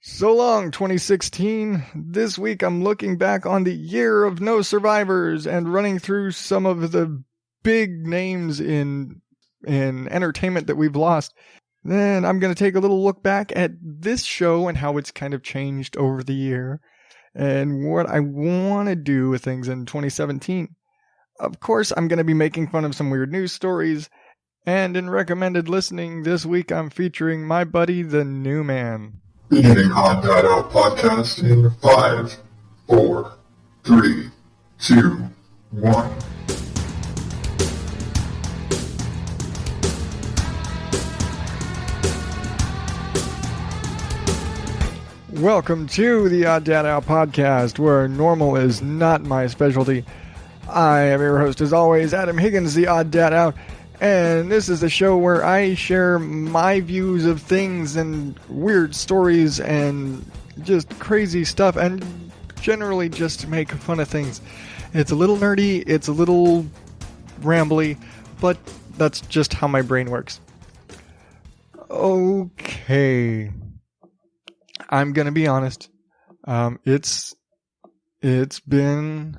So long, 2016. This week I'm looking back on the year of no survivors and running through some of the big names in entertainment that we've lost. Then I'm going to take a little look back at this show and how it's kind of changed over the year and what I want to do with things in 2017. Of course, I'm going to be making fun of some weird news stories. And in recommended listening, this week I'm featuring my buddy, the NewMan. Beginning Untitled Podcast in 5, 4, 3, 2, 1. Welcome to the Odd Dad Out Podcast, where normal is not my specialty. I am your host, as always, Adam Higgins, the Odd Dad Out. And this is the show where I share my views of things and weird stories and just crazy stuff and generally just make fun of things. It's a little nerdy, it's a little rambly, but that's just how my brain works. Okay. I'm going to be honest. It's been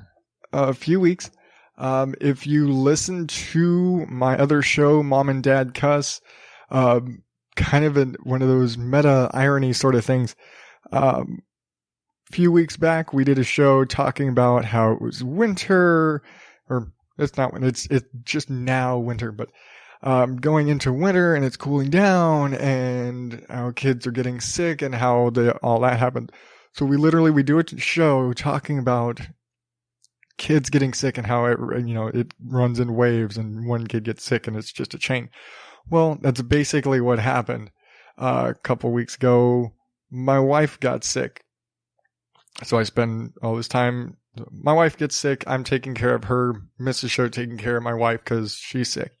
a few weeks. If you listen to my other show, Mom and Dad Cuss, kind of one of those meta irony sort of things. A few weeks back, we did a show talking about how it was winter, or it's not winter, it's just now winter, but going into winter and it's cooling down and how kids are getting sick and how all that happened. So we do a show talking about kids getting sick and how it runs in waves and one kid gets sick and it's just a chain. Well, that's basically what happened. A couple weeks ago, my wife got sick. So I spend all this time, my wife gets sick, I'm taking care of her, miss the show taking care of my wife because she's sick.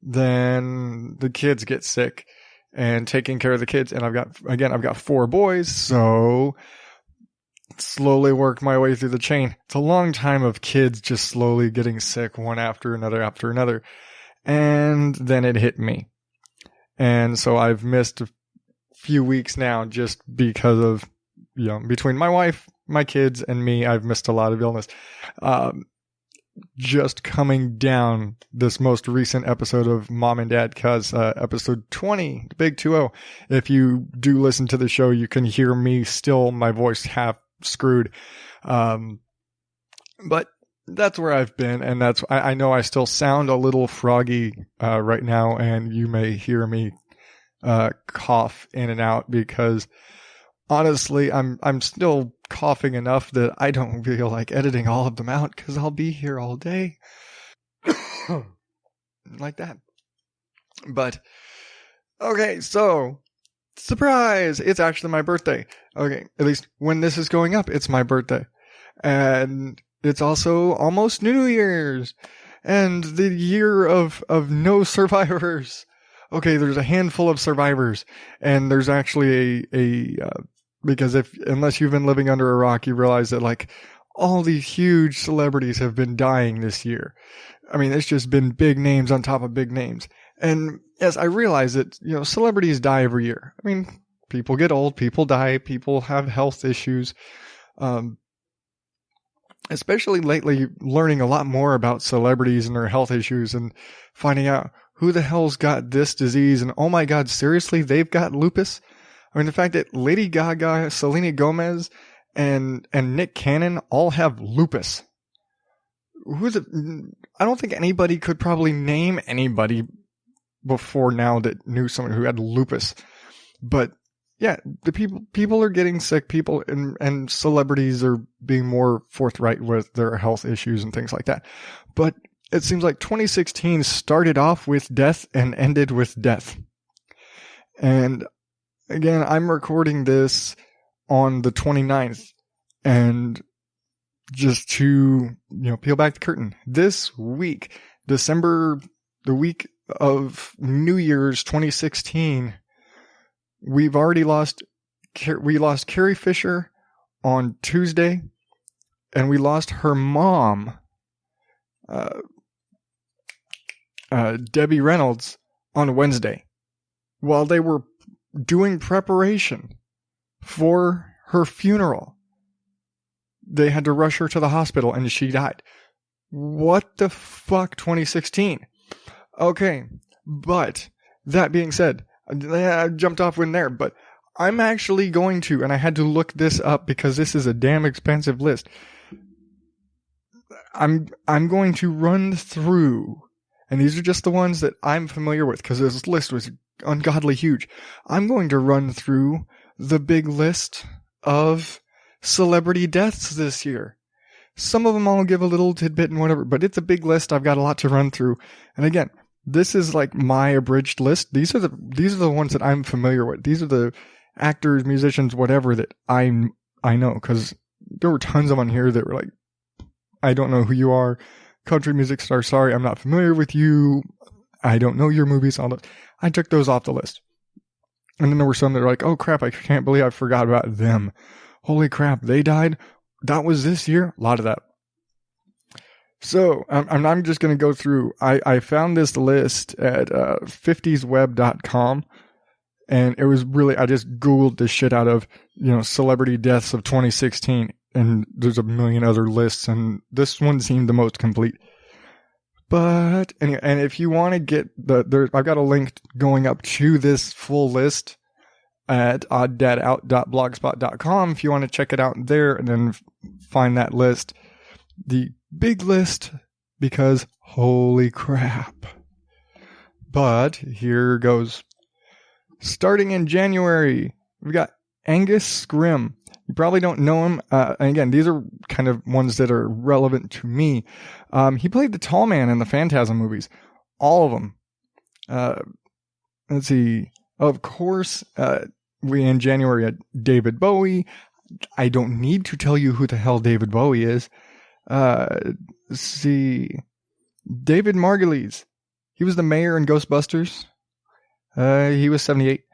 Then the kids get sick and taking care of the kids. And I've got 4 boys, so slowly work my way through the chain. It's a long time of kids just slowly getting sick one after another. And then it hit me. And so I've missed a few weeks now just because of, between my wife, my kids, and me, I've missed a lot of illness. Just coming down this most recent episode of Mom and Dad Cuss, episode 20, the big 2-0. If you do listen to the show, you can hear me still, my voice half screwed. But that's where I've been, and I know I still sound a little froggy right now, and you may hear me cough in and out because honestly, I'm still coughing enough that I don't feel like editing all of them out because I'll be here all day. Like that. But, okay, so, surprise! It's actually my birthday. Okay, at least when this is going up, it's my birthday. And it's also almost New Year's. And the year of no survivors. Okay, there's a handful of survivors. And there's actually because unless you've been living under a rock, you realize that all these huge celebrities have been dying this year. I mean, it's just been big names on top of big names. And yes, I realize that, celebrities die every year. I mean, people get old, people die, people have health issues. Especially lately, learning a lot more about celebrities and their health issues and finding out who the hell's got this disease. And oh my God, seriously, they've got lupus? I mean, the fact that Lady Gaga, Selena Gomez, and Nick Cannon all have lupus. I don't think anybody could probably name anybody before now that knew someone who had lupus. But yeah, the people are getting sick. People and celebrities are being more forthright with their health issues and things like that. But it seems like 2016 started off with death and ended with death. And again, I'm recording this on the 29th, and just to, peel back the curtain, this week, December, the week of New Year's 2016, we've already lost Carrie Fisher on Tuesday, and we lost her mom, Debbie Reynolds, on Wednesday, while they were doing preparation for her funeral. They had to rush her to the hospital and she died. What the fuck, 2016? Okay, but that being said, I jumped off in there, but I'm actually going to, and I had to look this up because this is a damn expensive list. I'm going to run through, and these are just the ones that I'm familiar with because this list was ungodly huge. I'm going to run through the big list of celebrity deaths this year. Some of them I'll give a little tidbit and whatever, but it's a big list. I've got a lot to run through. And again, this is like my abridged list. These are the ones that I'm familiar with. These are the actors, musicians, whatever that I know, because there were tons of on here that were like, I don't know who you are. Country music star, sorry, I'm not familiar with you. I don't know your movies. I took those off the list. And then there were some that were like, oh crap, I can't believe I forgot about them. Holy crap, they died. That was this year. A lot of that. So I'm just going to go through. I found this list at 50sweb.com. And it was really, I just Googled the shit out of, celebrity deaths of 2016. And there's a million other lists. And this one seemed the most complete. But anyway, and if you want to get I've got a link going up to this full list at oddadout.blogspot.com if you want to check it out there and then find that list. The big list, because holy crap. But here goes. Starting in January, we've got Angus Scrimm. You probably don't know him. And again, these are kind of ones that are relevant to me. He played the tall man in the Phantasm movies. All of them. Let's see. Of course, we in January had David Bowie. I don't need to tell you who the hell David Bowie is. Let's see. David Margulies. He was the mayor in Ghostbusters. He was 78.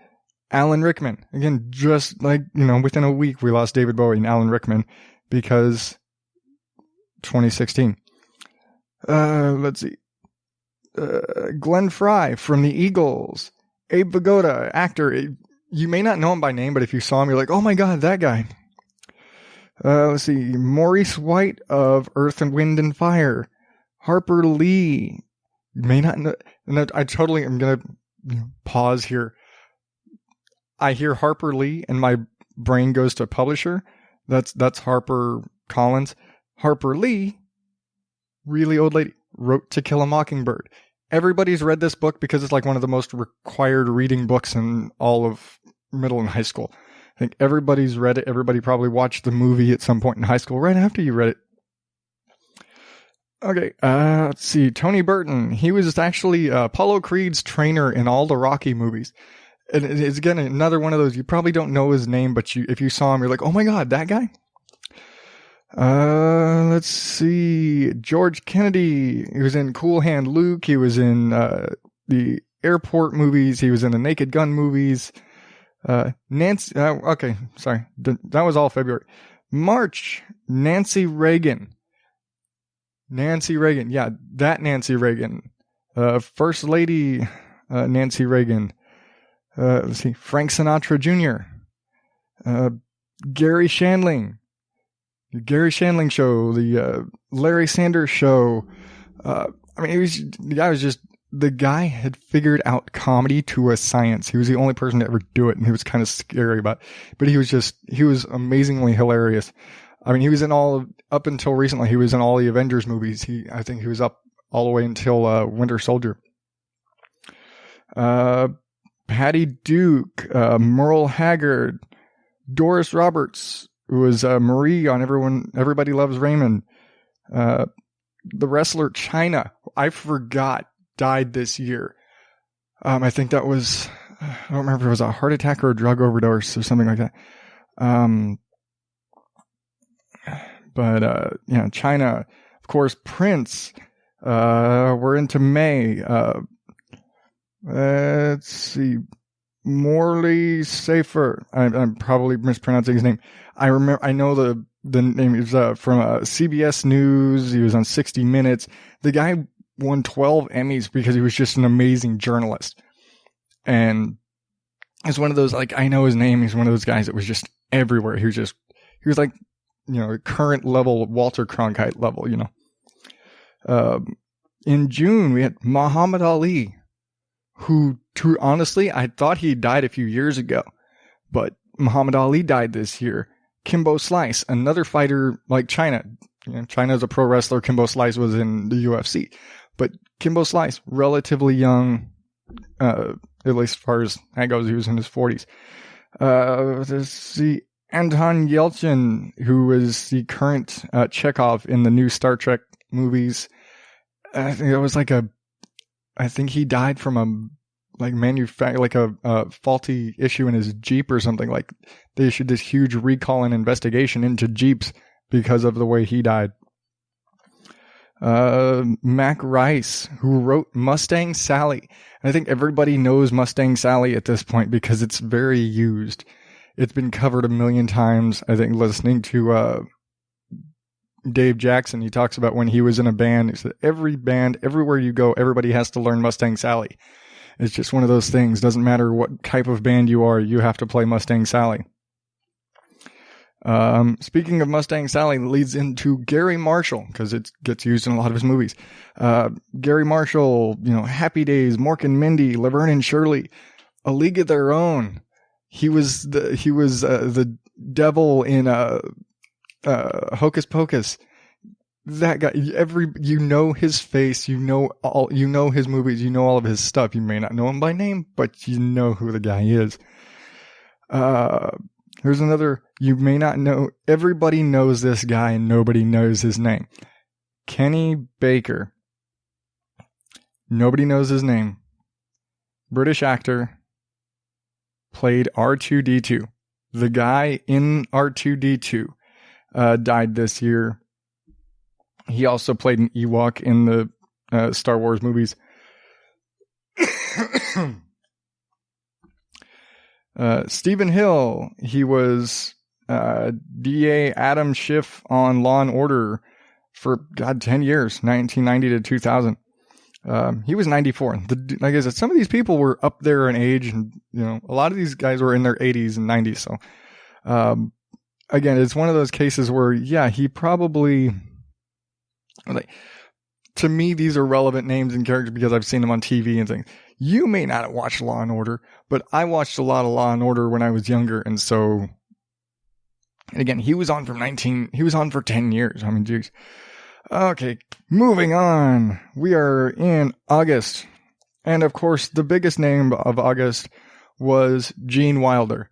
Alan Rickman. Again, just like, within a week we lost David Bowie and Alan Rickman because 2016. Let's see. Glenn Frey from the Eagles. Abe Vigoda, actor. You may not know him by name, but if you saw him, you're like, oh my God, that guy. Let's see. Maurice White of Earth and Wind and Fire. Harper Lee. You may not know. And I totally am going to pause here. I hear Harper Lee and my brain goes to publisher. That's Harper Collins. Harper Lee, really old lady, wrote To Kill a Mockingbird. Everybody's read this book because it's like one of the most required reading books in all of middle and high school. I think everybody's read it. Everybody probably watched the movie at some point in high school right after you read it. Okay, let's see. Tony Burton. He was actually Apollo Creed's trainer in all the Rocky movies. And it's again another one of those, you probably don't know his name, but if you saw him, you're like, oh my God, that guy? Let's see. George Kennedy. He was in Cool Hand Luke. He was in the Airport movies. He was in the Naked Gun movies. Nancy. Okay, sorry. That was all February. March. Nancy Reagan. Nancy Reagan. Yeah, that Nancy Reagan. First Lady Nancy Reagan. Let's see. Frank Sinatra Jr. Gary Shandling. The Gary Shandling Show. The Larry Sanders Show. The guy had figured out comedy to a science. He was the only person to ever do it, and he was kind of scary about it. But he was amazingly hilarious. I mean, he was up until recently, he was in all the Avengers movies. I think he was up all the way until Winter Soldier. Patty Duke, Merle Haggard, Doris Roberts, who was Marie on Everybody Loves Raymond. The wrestler Chyna, I forgot, died this year. I think that was, I don't remember if it was a heart attack or a drug overdose or something like that. But Chyna, of course, Prince. We're into May. Let's see. Morley Safer. I'm probably mispronouncing his name. I know the name is from CBS News. He was on 60 Minutes. The guy won 12 Emmys because he was just an amazing journalist. And it's one of those, like, I know his name. He's one of those guys that was just everywhere. He was like, current level, Walter Cronkite level, In June, we had Muhammad Ali, who, honestly, I thought he died a few years ago, but Muhammad Ali died this year. Kimbo Slice, another fighter like China. China's a pro wrestler. Kimbo Slice was in the UFC. But Kimbo Slice, relatively young, at least as far as that goes, he was in his 40s. Let's see, Anton Yelchin, who is the current Chekhov in the new Star Trek movies. I think it was I think he died from a faulty issue in his Jeep or something. Like, they issued this huge recall and investigation into Jeeps because of the way he died. Mac Rice, who wrote Mustang Sally. I think everybody knows Mustang Sally at this point because it's very used. It's been covered a million times. I think listening to Dave Jackson, he talks about when he was in a band. He said, every band, everywhere you go, everybody has to learn Mustang Sally. It's just one of those things. Doesn't matter what type of band you are, you have to play Mustang Sally. Speaking of Mustang Sally, leads into Gary Marshall, because it gets used in a lot of his movies. Gary Marshall, Happy Days, Mork and Mindy, Laverne and Shirley, A League of Their Own. He was the devil in Hocus Pocus. That guy, his face, his movies, all of his stuff. You may not know him by name, but you know who the guy is. Here's another, you may not know, everybody knows this guy and nobody knows his name. Kenny Baker. Nobody knows his name. British actor, played R2-D2. The guy in R2-D2 died this year. He also played an Ewok in the Star Wars movies. Stephen Hill, he was DA Adam Schiff on Law and Order for 10 years, 1990 to 2000. He was 94. Like I said, some of these people were up there in age, and a lot of these guys were in their 80s and 90s. So, again, it's one of those cases where, he probably, to me, these are relevant names and characters because I've seen them on TV and things. You may not have watched Law and Order, but I watched a lot of Law and Order when I was younger, and so, and again, he was on for 10 years. I mean, geez. Okay, moving on. We are in August, and of course, the biggest name of August was Gene Wilder.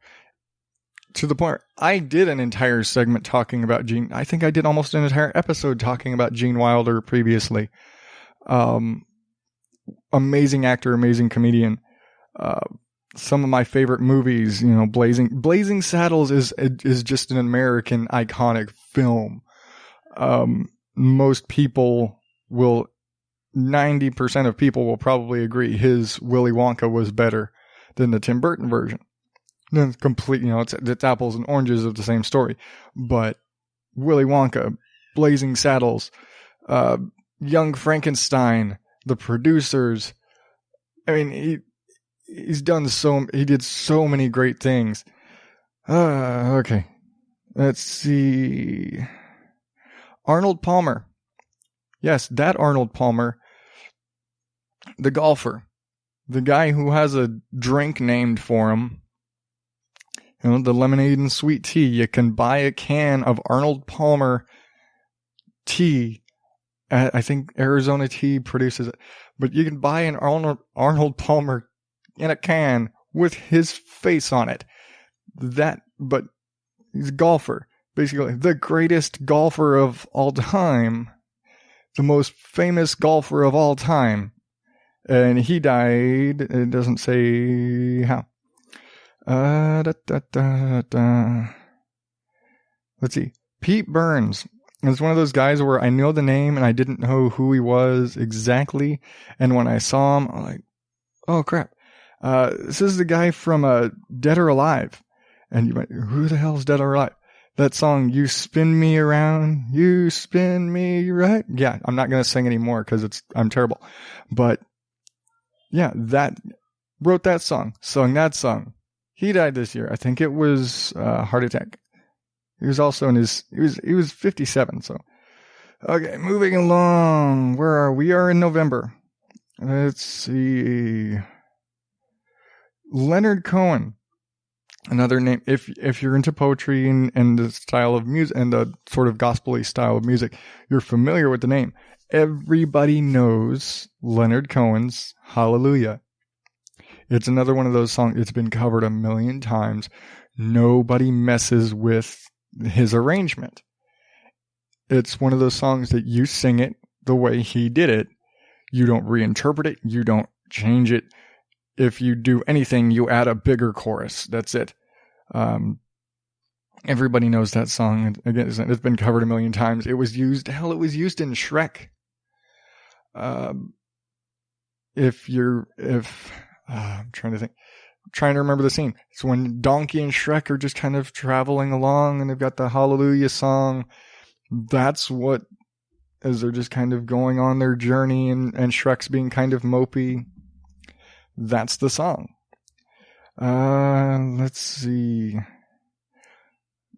To the point, I did an entire segment talking about Gene. I think I did almost an entire episode talking about Gene Wilder previously. Amazing actor, amazing comedian. Some of my favorite movies, Blazing Saddles is just an American iconic film. Most people 90% of people will probably agree his Willy Wonka was better than the Tim Burton version. Then completely, it's apples and oranges of the same story. But Willy Wonka, Blazing Saddles, Young Frankenstein, the producers. I mean, he did so many great things. Okay. Let's see. Arnold Palmer. Yes, that Arnold Palmer. The golfer. The guy who has a drink named for him. The lemonade and sweet tea. You can buy a can of Arnold Palmer tea. I think Arizona Tea produces it. But you can buy an Arnold Palmer in a can with his face on it. But he's a golfer. Basically, the greatest golfer of all time. The most famous golfer of all time. And he died, it doesn't say how. Let's see. Pete Burns. It's one of those guys where I know the name and I didn't know who he was exactly. And when I saw him, I'm like, oh crap. This is the guy from Dead or Alive. And you might, who the hell's Dead or Alive? That song, You Spin Me Around, You Spin Me Right. Yeah, I'm not going to sing anymore because I'm terrible. But yeah, wrote that song, sung that song. He died this year. I think it was heart attack. He was also in his, he was 57. So, okay, moving along. Where are we? We are in November. Let's see. Leonard Cohen. Another name. If you're into poetry and the style of music and the sort of gospel-y style of music, you're familiar with the name. Everybody knows Leonard Cohen's Hallelujah. It's another one of those songs. It's been covered a million times. Nobody messes with his arrangement. It's one of those songs that you sing it the way he did it. You don't reinterpret it. You don't change it. If you do anything, you add a bigger chorus. That's it. Everybody knows that song. Again, it's been covered a million times. It was used in Shrek. I'm trying to remember the scene. It's when Donkey and Shrek are just kind of traveling along and they've got the Hallelujah song. That's what, as they're just kind of going on their journey and Shrek's being kind of mopey. That's the song. Let's see.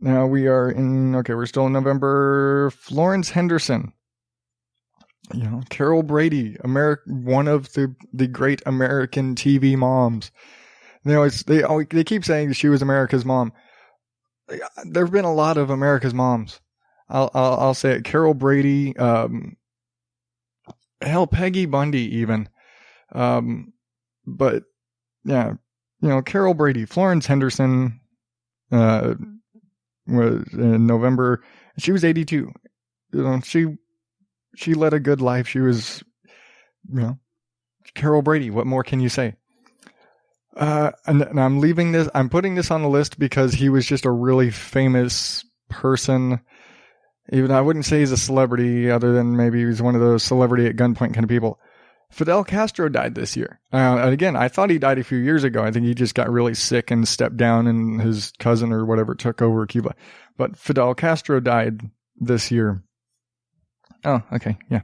Now we're still in November. Florence Henderson. Carol Brady, one of the great American TV moms. They keep saying she was America's mom. There have been a lot of America's moms. I'll say it. Carol Brady, Peggy Bundy even. But yeah, Carol Brady, Florence Henderson, was in November. She was 82. She led a good life. She was, Carol Brady. What more can you say? And I'm putting this on the list because he was just a really famous person. Even I wouldn't say he's a celebrity, other than maybe he's one of those celebrity at gunpoint kind of people. Fidel Castro died this year. Again, I thought he died a few years ago. I think he just got really sick and stepped down, and his cousin or whatever took over Cuba. But Fidel Castro died this year. Oh, okay, yeah.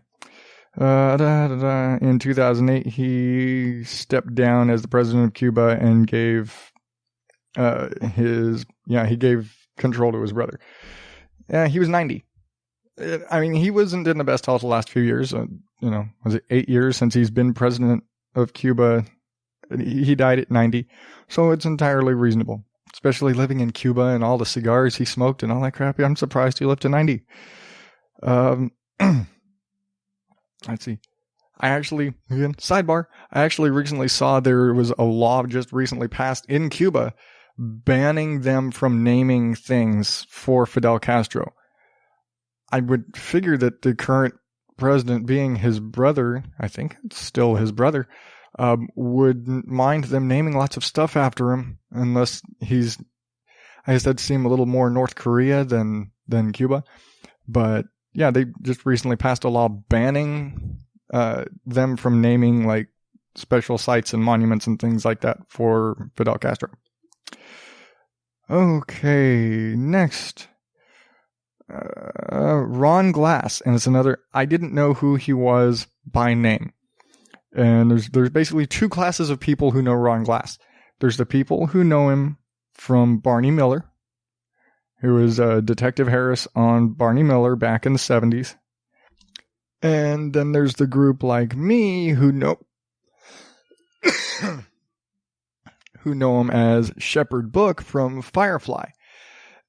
In 2008, he stepped down as the president of Cuba and gave he gave control to his brother. He was 90. He wasn't in the best health the last few years. Was it 8 years since he's been president of Cuba? He died at 90. So it's entirely reasonable, especially living in Cuba and all the cigars he smoked and all that crap. I'm surprised he lived to 90. Let's see. Sidebar. I actually recently saw there was a law just recently passed in Cuba banning them from naming things for Fidel Castro. I would figure that the current president, being his brother, I think it's still his brother, wouldn't mind them naming lots of stuff after him, unless I guess that'd seem a little more North Korea than Cuba. But yeah, they just recently passed a law banning them from naming like special sites and monuments and things like that for Fidel Castro. Okay, next. Ron Glass, and it's another. I didn't know who he was by name, and there's basically two classes of people who know Ron Glass. There's the people who know him from Barney Miller, who was Detective Harris on Barney Miller back in the 70s, and then there's the group like me who know him as Shepard Book from Firefly,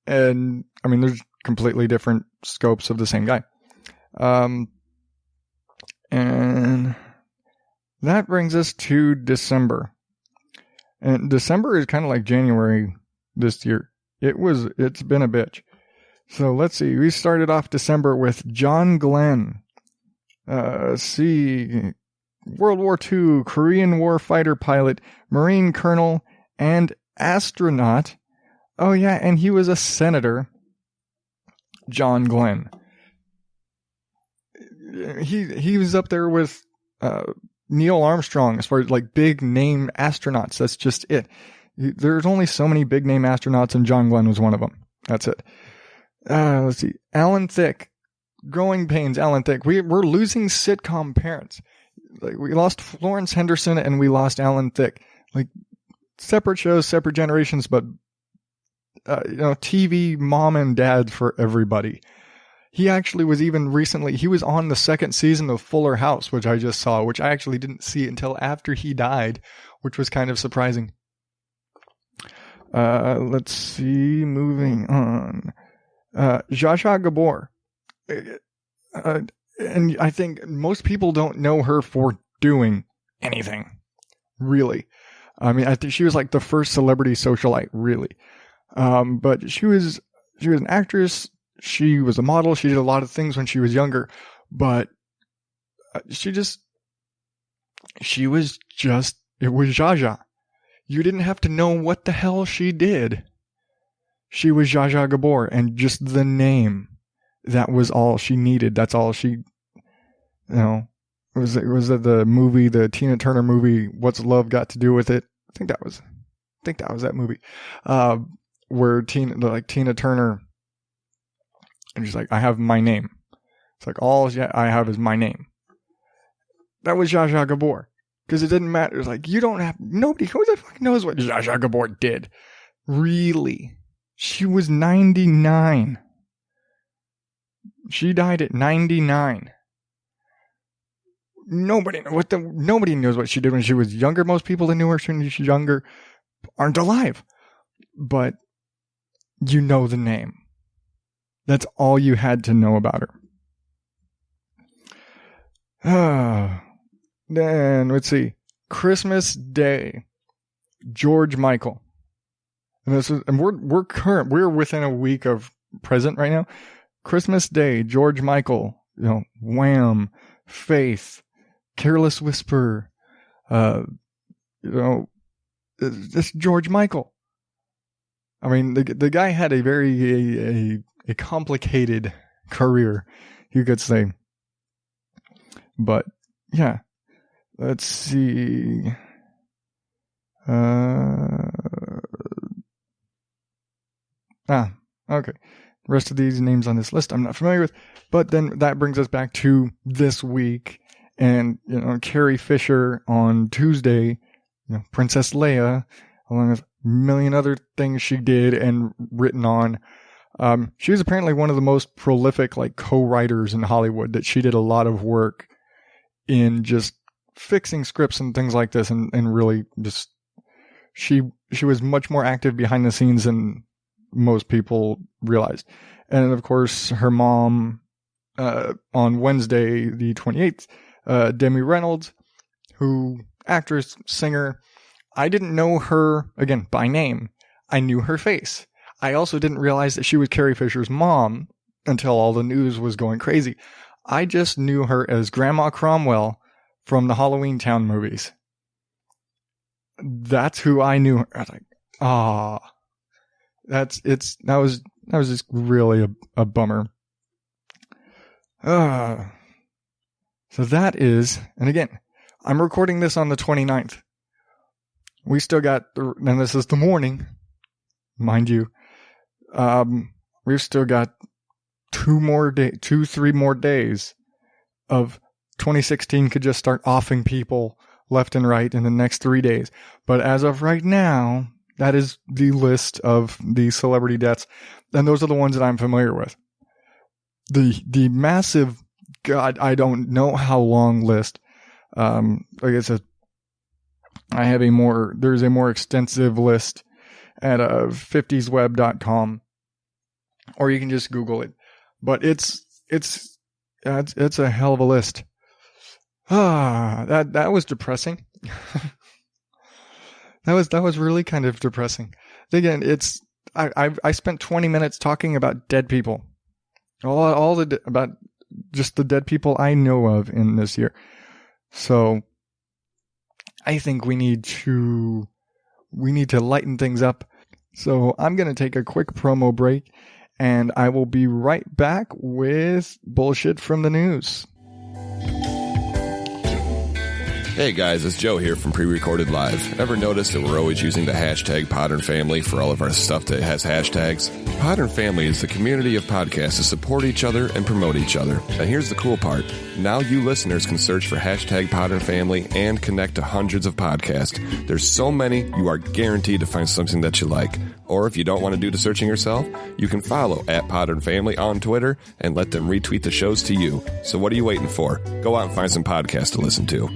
and there's completely different scopes of the same guy. And that brings us to December. And December is kind of like January this year. It's been a bitch. So let's see. We started off December with John Glenn. World War II, Korean War fighter pilot, Marine colonel, and astronaut. Oh yeah, and he was a senator. John Glenn. He was up there with Neil Armstrong as far as like big name astronauts. That's just it. There's only so many big name astronauts, and John Glenn was one of them. That's it. Let's see. Alan Thicke. Growing pains, Alan Thicke. We're losing sitcom parents. Like, we lost Florence Henderson and we lost Alan Thicke. Like, separate shows, separate generations, but TV mom and dad for everybody. He actually was even recently, he was on the second season of Fuller House, which I just saw, which I actually didn't see until after he died, which was kind of surprising. Let's see, moving on. Zsa Zsa Gabor. And I think most people don't know her for doing anything, really. I mean, I think she was like the first celebrity socialite, really. But she was an actress. She was a model. She did a lot of things when she was younger, but it was just, it was Zsa Zsa. You didn't have to know what the hell she did. She was Zsa Zsa Gabor, and just the name, that was all she needed. That's all she, it was the movie, the Tina Turner movie, What's Love Got to Do with It? I think that was that movie, where Tina Turner, and she's like, I have my name. It's like, all I have is my name. That was Zsa Zsa Gabor. Because it didn't matter. It's like, nobody, who the fuck knows what Zsa Zsa Gabor did? Really? She was 99. She died at 99. Nobody knows what she did when she was younger. Most people that knew her when she was younger aren't alive. But you know the name. That's all you had to know about her. Then let's see. Christmas Day, George Michael. And we're within a week of present right now. Christmas Day, George Michael, Wham, Faith, Careless Whisper, this George Michael. I mean, the guy had a very a complicated career, you could say. But yeah, let's see. Okay. The rest of these names on this list I'm not familiar with, but then that brings us back to this week, and Carrie Fisher on Tuesday, Princess Leia, along with a million other things she did and written on. She was apparently one of the most prolific co-writers in Hollywood. That she did a lot of work in just fixing scripts and things like this, and really just she was much more active behind the scenes than most people realized. And of course, her mom, on Wednesday the 28th, Demi Reynolds, actress, singer. I didn't know her, again, by name. I knew her face. I also didn't realize that she was Carrie Fisher's mom until all the news was going crazy. I just knew her as Grandma Cromwell from the Halloween Town movies. That's who I knew her. I was like, that was just really a bummer. So that is, and again, I'm recording this on the 29th. We still got, and this is the morning, mind you. We've still got 3 more days of 2016 could just start offing people left and right in the next 3 days. But as of right now, that is the list of the celebrity deaths, and those are the ones that I'm familiar with. The massive, God, I don't know how long list. Like I said, there's a more extensive list at 50sweb.com, or you can just Google it. But it's a hell of a list. That was depressing. That was really kind of depressing. Again, I spent 20 minutes talking about dead people, about just the dead people I know of in this year. So I think we need to lighten things up. So I'm going to take a quick promo break, and I will be right back with bullshit from the news. Hey guys, it's Joe here from Pre-Recorded Live. Ever notice that we're always using the hashtag Podern Family for all of our stuff that has hashtags? Podern Family is the community of podcasts to support each other and promote each other. And here's the cool part. Now you listeners can search for hashtag Podern Family and connect to hundreds of podcasts. There's so many, you are guaranteed to find something that you like. Or if you don't want to do the searching yourself, you can follow @Podern Family on Twitter and let them retweet the shows to you. So what are you waiting for? Go out and find some podcasts to listen to.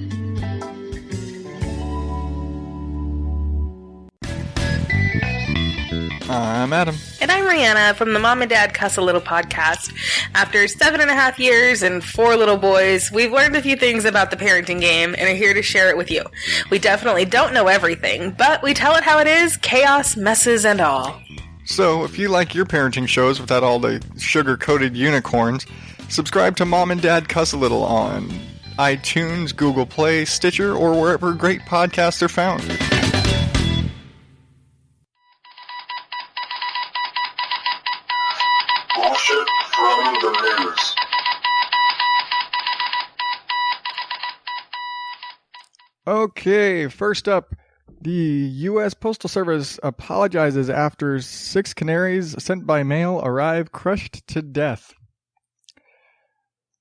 I'm Adam. And I'm Rihanna from the Mom and Dad Cuss a Little podcast. After 7.5 years and 4 little boys, we've learned a few things about the parenting game and are here to share it with you. We definitely don't know everything, but we tell it how it is, chaos, messes, and all. So, if you like your parenting shows without all the sugar-coated unicorns, subscribe to Mom and Dad Cuss a Little on iTunes, Google Play, Stitcher, or wherever great podcasts are found. Bullshit from the news. Okay, first up, the U.S. Postal Service apologizes after 6 canaries sent by mail arrive crushed to death.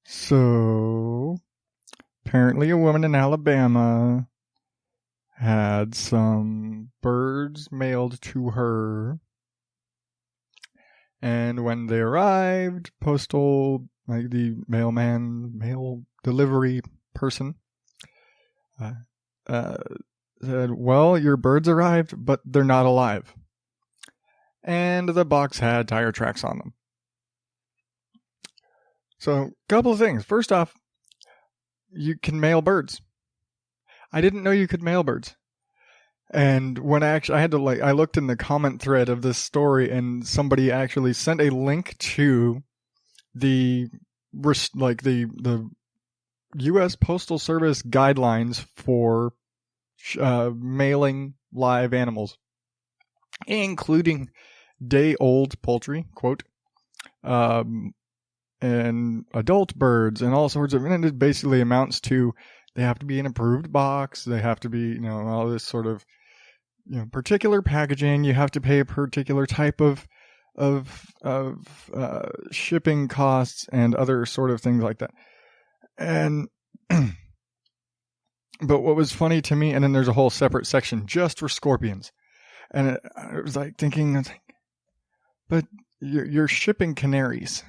So, apparently a woman in Alabama had some birds mailed to her. And when they arrived, the mail delivery person said, well, your birds arrived, but they're not alive. And the box had tire tracks on them. So, a couple of things. First off, you can mail birds. I didn't know you could mail birds. And when I looked in the comment thread of this story, and somebody actually sent a link to the U.S. Postal Service guidelines for mailing live animals, including day-old poultry, quote, and adult birds, and all sorts of, and it basically amounts to they have to be an approved box, they have to be, all this sort of, particular packaging, you have to pay a particular type of shipping costs and other sort of things like that. And but what was funny to me, and then there's a whole separate section just for scorpions, and I was like thinking, but you're shipping canaries.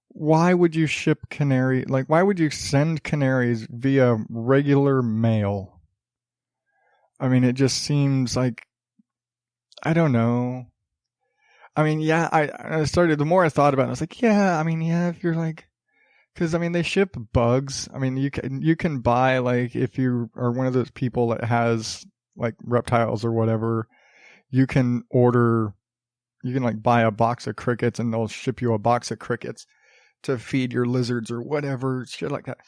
Why would you ship canary? Like, why would you send canaries via regular mail? I mean, it just seems like, I don't know. I mean, yeah, the more I thought about it, I was like, yeah, if you're like, because, they ship bugs. You can buy, like, if you are one of those people that has, like, reptiles or whatever, you can buy a box of crickets and they'll ship you a box of crickets to feed your lizards or whatever, shit like that.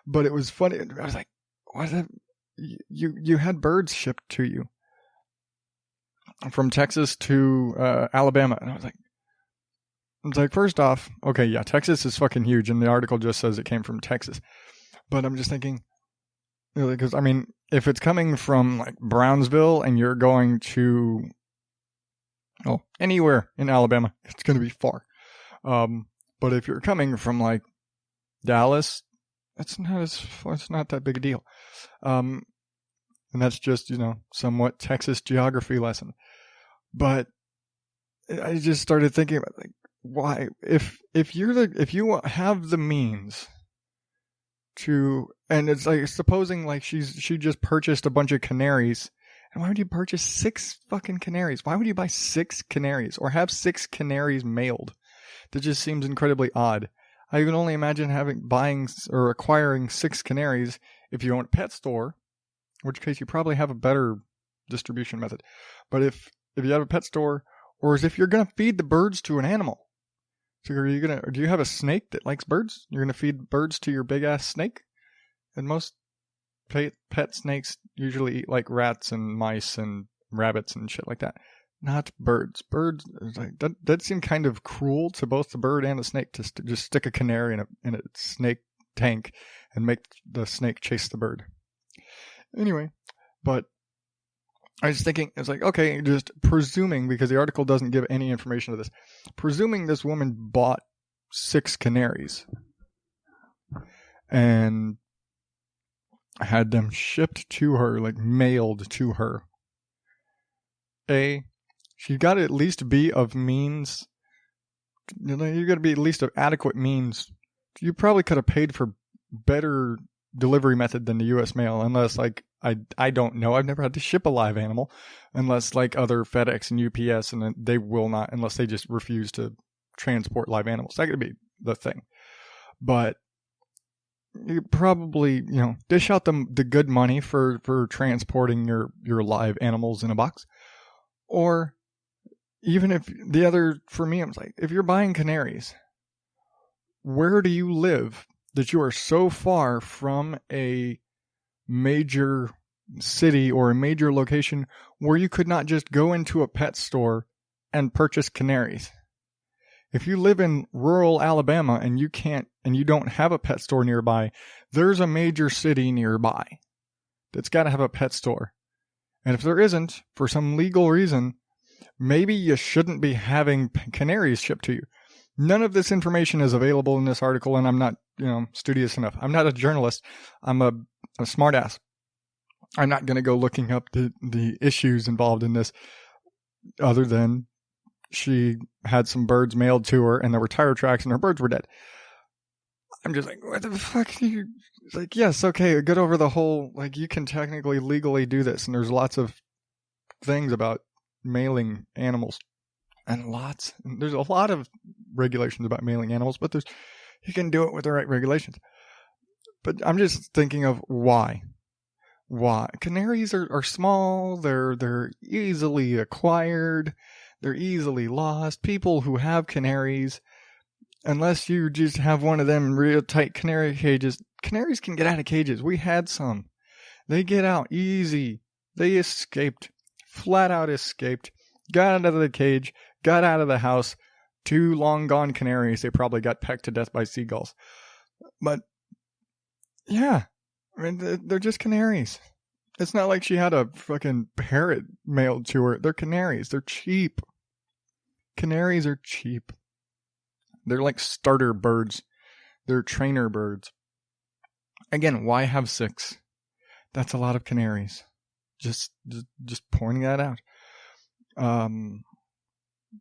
But it was funny. I was like, what? You had birds shipped to you from Texas to Alabama, and I was like, first off, okay, yeah, Texas is fucking huge, and the article just says it came from Texas. But I'm just thinking, because if it's coming from like Brownsville and you're going to anywhere in Alabama, it's going to be far. But if you're coming from like Dallas, it's not that big a deal. And that's just, somewhat Texas geography lesson. But I just started thinking about, like, why, if you have the means to, and it's like, supposing like she just purchased a bunch of canaries, and why would you purchase 6 fucking canaries? Why would you buy 6 canaries or have 6 canaries mailed? That just seems incredibly odd. I can only imagine buying or acquiring 6 canaries if you own a pet store, in which case you probably have a better distribution method. But if you have a pet store, or as if you're going to feed the birds to an animal. So do you have a snake that likes birds? You're going to feed birds to your big ass snake? And most pet snakes usually eat like rats and mice and rabbits and shit like that. Not birds. Birds, that seemed kind of cruel to both the bird and the snake to just stick a canary in a snake tank and make the snake chase the bird. Anyway, but I was thinking, it's like, okay, just presuming, because the article doesn't give any information of this, presuming this woman bought 6 canaries and had them shipped to her, like mailed to her. She got to at least be of means. You got to be at least of adequate means. You probably could have paid for better delivery method than the U.S. mail, unless, like, I don't know. I've never had to ship a live animal, unless like other FedEx and UPS, and they will not, unless they just refuse to transport live animals. That could be the thing. But you probably, dish out the good money for transporting your live animals in a box. Or even if the other, for me, I was like, if you're buying canaries, where do you live that you are so far from a major city or a major location where you could not just go into a pet store and purchase canaries? If you live in rural Alabama and you don't have a pet store nearby, there's a major city nearby that's got to have a pet store. And if there isn't, for some legal reason, maybe you shouldn't be having canaries shipped to you. None of this information is available in this article, and I'm not, studious enough. I'm not a journalist. I'm a smartass. I'm not going to go looking up the issues involved in this, other than she had some birds mailed to her, and there were tire tracks, and her birds were dead. I'm just like, what the fuck do you... It's like, yes, okay, get over the whole, like, you can technically legally do this, and there's lots of things about mailing animals. And there's a lot of regulations about mailing animals, but you can do it with the right regulations. But I'm just thinking of why. Why? Canaries are small, they're easily acquired, they're easily lost. People who have canaries, unless you just have one of them real tight canary cages, canaries can get out of cages. We had some. They get out easy. They escaped. Flat out escaped. Got out of the cage. Got out of the house. 2 long gone canaries. They probably got pecked to death by seagulls. But, yeah. I mean, they're just canaries. It's not like she had a fucking parrot mailed to her. They're canaries. They're cheap. Canaries are cheap. They're like starter birds. They're trainer birds. Again, why have 6? That's a lot of canaries. Just pointing that out.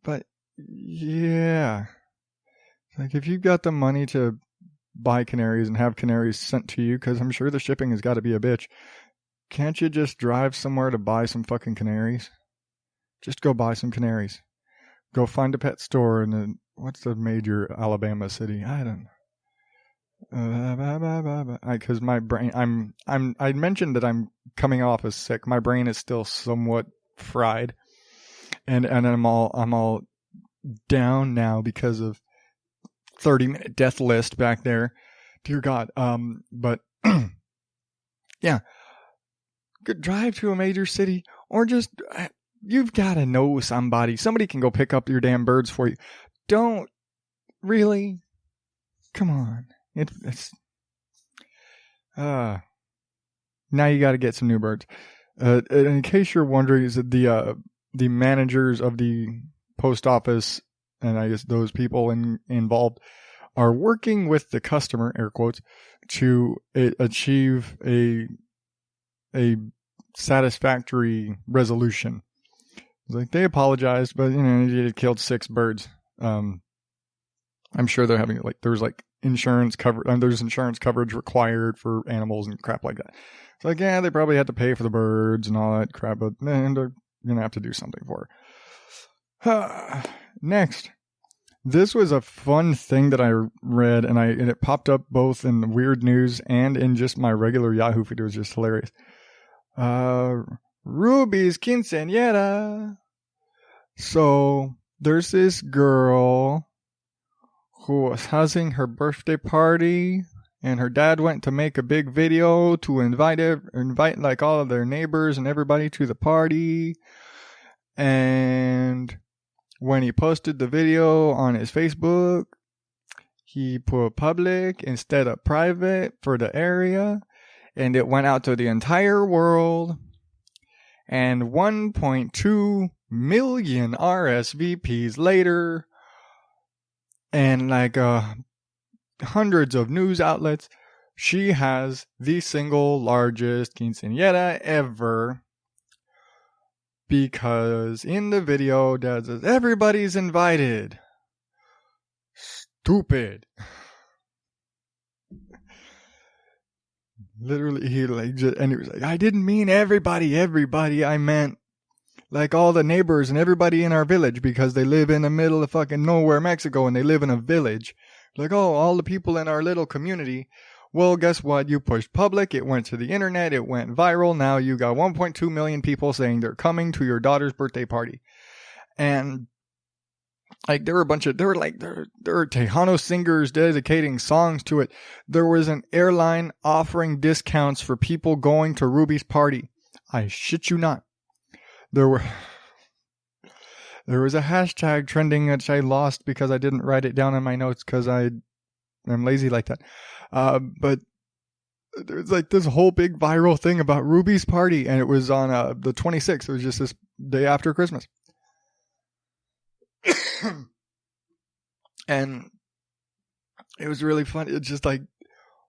But yeah, like if you've got the money to buy canaries and have canaries sent to you, because I'm sure the shipping has got to be a bitch, can't you just drive somewhere to buy some fucking canaries? Just go buy some canaries. Go find a pet store in what's the major Alabama city? I don't know. Because my brain, I mentioned that I'm coming off as sick. My brain is still somewhat fried, and I'm all down now because of 30-minute death list back there. Dear God. But yeah, good drive to a major city, or just you've got to know somebody. Somebody can go pick up your damn birds for you. Don't really. Come on. It's now you got to get some new birds. In case you're wondering, is that the managers of the post office, and I guess those people involved, are working with the customer, air quotes, to achieve a satisfactory resolution. Like, they apologized, but you killed 6 birds. I'm sure they're having there's insurance cover. There's insurance coverage required for animals and crap like that. It's like, yeah, they probably had to pay for the birds and all that crap, but then they're gonna have to do something for her. Next, this was a fun thing that I read, and it popped up both in the weird news and in just my regular Yahoo feed. It was just hilarious. Ruby's quinceañera. So there's this girl who was having her birthday party, and her dad went to make a big video to invite like all of their neighbors and everybody to the party. And when he posted the video on his Facebook, he put public instead of private for the area, and it went out to the entire world. And 1.2 million RSVPs later, and like hundreds of news outlets, she has the single largest quinceañera ever. Because in the video, Dad says, everybody's invited. Stupid. Literally, he was like, I didn't mean everybody. I meant like all the neighbors and everybody in our village, because they live in the middle of fucking nowhere, Mexico, and they live in a village. Like, oh, all the people in our little community. Well, guess what? You pushed public. It went to the internet. It went viral. Now you got 1.2 million people saying they're coming to your daughter's birthday party. And like, there were Tejano singers dedicating songs to it. There was an airline offering discounts for people going to Ruby's party. I shit you not. There was a hashtag trending which I lost because I didn't write it down in my notes because I'm lazy like that. But there's like this whole big viral thing about Ruby's party, and it was on the 26th. It was just this day after Christmas. And it was really fun. It's just like,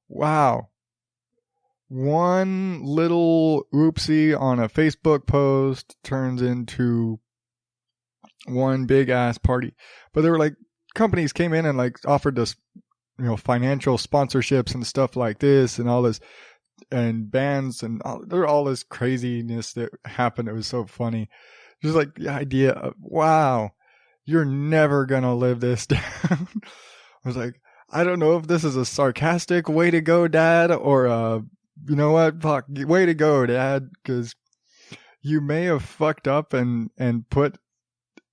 wow. One little oopsie on a Facebook post turns into one big ass party. But there were like companies came in and like offered us, financial sponsorships and stuff like this and all this, and bands and all this craziness that happened. It was so funny. Just like the idea of, wow, you're never going to live this down. I was like, I don't know if this is a sarcastic way to go, Dad, or you know what? Fuck, way to go, Dad, because you may have fucked up and put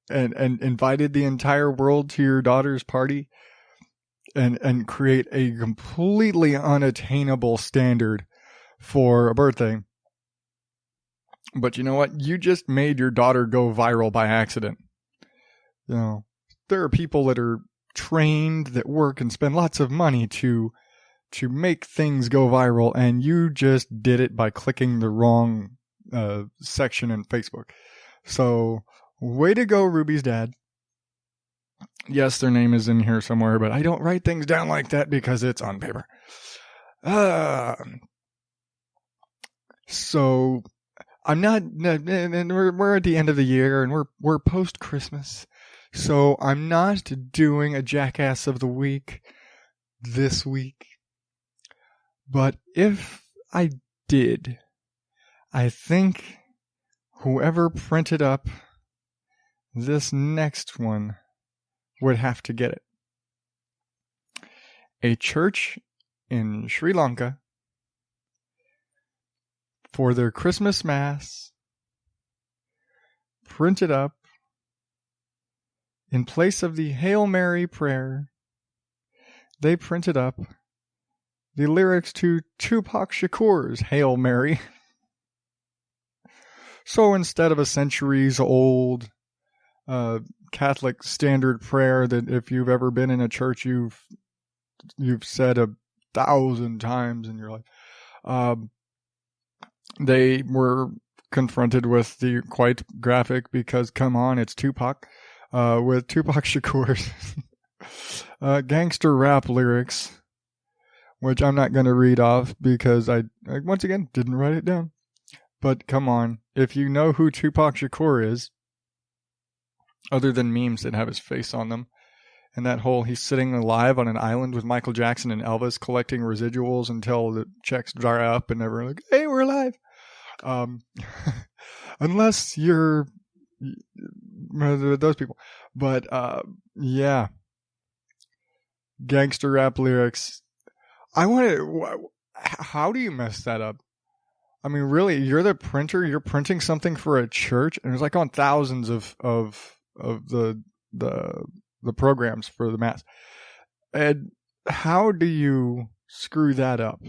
and invited the entire world to your daughter's party and create a completely unattainable standard for a birthday. But you know what? You just made your daughter go viral by accident. There are people that are trained, that work and spend lots of money to make things go viral, and you just did it by clicking the wrong section in Facebook. So, way to go, Ruby's dad. Yes, their name is in here somewhere, but I don't write things down like that because it's on paper. So, I'm not, and we're at the end of the year, and we're post-Christmas. So, I'm not doing a Jackass of the Week this week. But if I did, I think whoever printed up this next one would have to get it. A church in Sri Lanka, for their Christmas Mass, printed up, in place of the Hail Mary prayer, they printed up the lyrics to Tupac Shakur's Hail Mary. So instead of a centuries-old Catholic standard prayer that if you've ever been in a church you've said 1,000 times in your life, they were confronted with the quite graphic, because come on, it's Tupac, with Tupac Shakur's gangster rap lyrics, which I'm not going to read off because I once again didn't write it down. But come on, if you know who Tupac Shakur is, other than memes that have his face on them, and that whole he's sitting alive on an island with Michael Jackson and Elvis collecting residuals until the checks dry up and everyone's like, hey, we're alive. Unless you're those people. But yeah, gangster rap lyrics. How do you mess that up? I mean, really, you're the printer. You're printing something for a church, and it's like on thousands of the programs for the Mass. And how do you screw that up?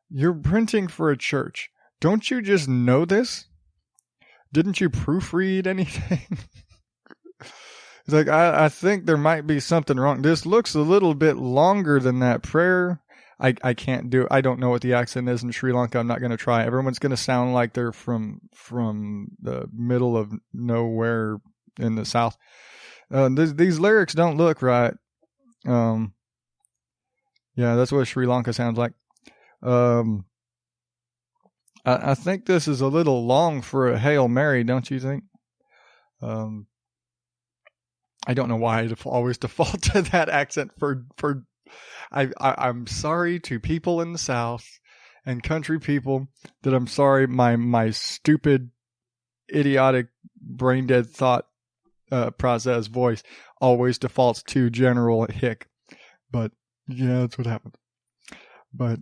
You're printing for a church. Don't you just know this? Didn't you proofread anything? He's like, I think there might be something wrong. This looks a little bit longer than that prayer. I can't do it. I don't know what the accent is in Sri Lanka. I'm not going to try. Everyone's going to sound like they're from the middle of nowhere in the south. These lyrics don't look right. Yeah, that's what Sri Lanka sounds like. I think this is a little long for a Hail Mary, don't you think? I don't know why I always default to that accent I'm sorry to people in the South and country people that I'm sorry my stupid, idiotic, brain-dead thought process voice always defaults to General Hick. But, yeah, that's what happened. But